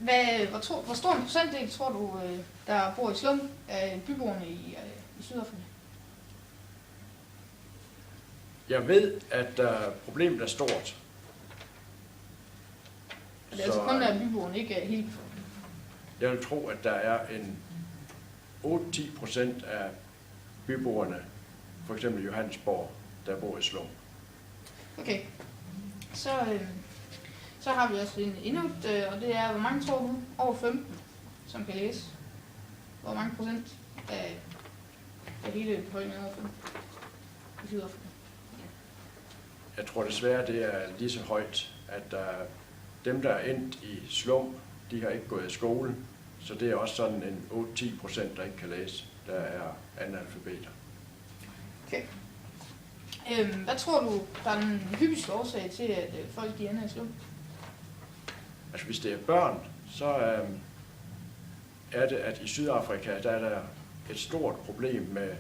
Hvor stor en procentdel tror du, der bor i slum af byboerne i Sydafrika? Jeg ved, at problemet er stort. Og det er altså kun af byboerne, ikke af hele befolkningen? Jeg vil tro, at der er en 8-10% af byboerne, for eksempel Johannesborg, der bor i slum. Okay. Så har vi også endnu et, og det er, hvor mange tror du, over 15, som kan læse? Hvor mange procent af hele befolkningen over 15 i Sydafrika? Jeg tror desværre, det er lige så højt, at dem, der er endt i slum, de har ikke gået i skole, så det er også sådan en 8-10%, der ikke kan læse, der er analfabeter. Okay. Hvad tror du, der er den hyppigste årsag til, at folk de ender i slum? Altså hvis det er børn, så er det, at i Sydafrika, der er der et stort problem med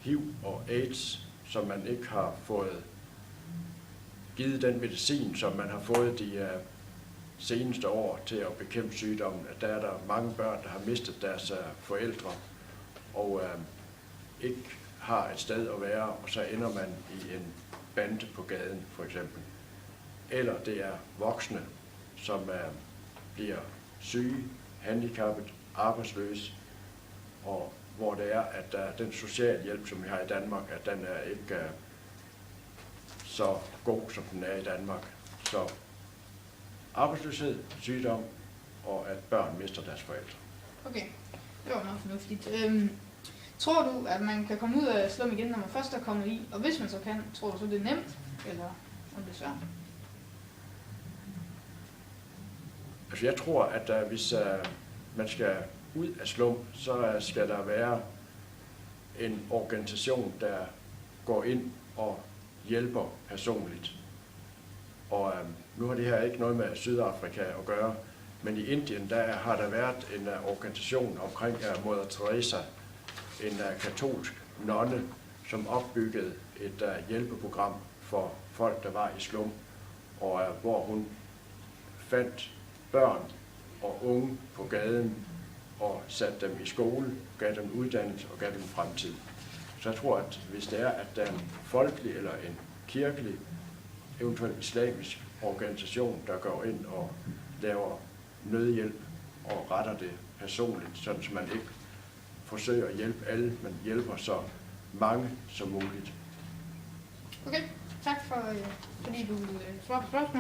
HIV og AIDS, som man ikke har fået givet den medicin, som man har fået de seneste år til at bekæmpe sygdommen. At der er der mange børn, der har mistet deres forældre og ikke har et sted at være, og så ender man i en bande på gaden for eksempel. Eller det er voksne, som bliver syge, handicappet, arbejdsløse, og hvor det er, at den socialhjælp, som vi har i Danmark, at den er ikke så god, som den er i Danmark. Så arbejdsløshed, sygdom, og at børn mister deres forældre. Okay, det var meget fornuftigt. Tror du, at man kan komme ud af slum igen, når man først er kommet i? Og hvis man så kan, tror du så, det er nemt, eller om det er svært? Altså jeg tror, at hvis man skal ud af slum, så skal der være en organisation, der går ind og hjælper personligt. Og nu har det her ikke noget med Sydafrika at gøre, men i Indien der har der været en organisation omkring Moder Teresa, en katolsk nonne, som opbyggede et hjælpeprogram for folk, der var i slum, og hvor hun fandt børn og unge på gaden og satte dem i skole, gav dem uddannelse og gav dem fremtid. Så jeg tror, at hvis det er, at der er en folkelig eller en kirkelig, eventuelt islamisk organisation, der går ind og laver nødhjælp og retter det personligt, sådan så man ikke forsøger at hjælpe alle, men hjælper så mange som muligt. Okay, tak fordi du svarer på spørgsmålet.